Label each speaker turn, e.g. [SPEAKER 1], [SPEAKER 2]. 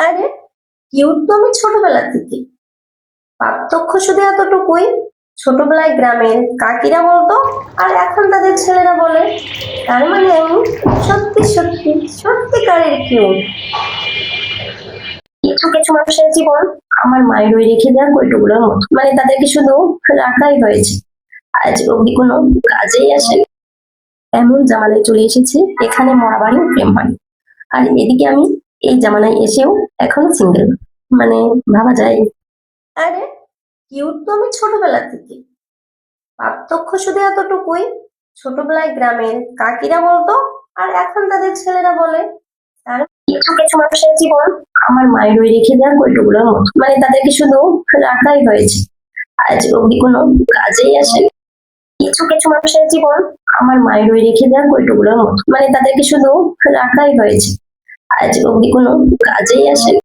[SPEAKER 1] আরে কিউট তো আমি ছোটবেলা থেকে। পার্থক্য শুধু এতটুকুই, ছোটবেলায় গ্রামের কাকিরা বলতো আর এখন তাদের ছেলেরা বলে। তার মানে আমি সত্যি সত্যি সত্যিকারের কিউট। কিছু কিছু মানুষের জীবন আমার মায়ের ওই রেখে দেওয়া কৌটোগুলোর মতো, মানে তাদেরকে শুধু রাখাই হয়েছে, আজ অব্দি কোনো কাজেই আসেনি। এমন জামানায় চলে এসেছি এখানে মরা বাড়ি প্রেম হয়, আর এদিকে আমি এই জামানায় এসেও এখনো সিঙ্গেল, মানে ভাবা যায়। আরে কিউট তো আমি ছোটবেলা থেকে। পার্থক্য শুধু এতটুকুই, ছোটবেলায় গ্রামের কাকিরা বলতো আর এখন তাদের ছেলেরা বলে। আর কিছু কিছু মানুষের জীবন আমার মায়ের ওই রেখে দেওয়া কৌটোগুলোর মতো, মানে তাদেরকে শুধু রাখাই হয়েছে, আজ অব্দি কোনো কাজেই আসেনি। কিছু কিছু মানুষের জীবন আমার মায়ের ওই রেখে দেওয়া কৌটোগুলোর মতো, মানে তাদেরকে শুধু রাখাই হয়েছে, আজ অব্দি কোনো কাজেই আসেনি।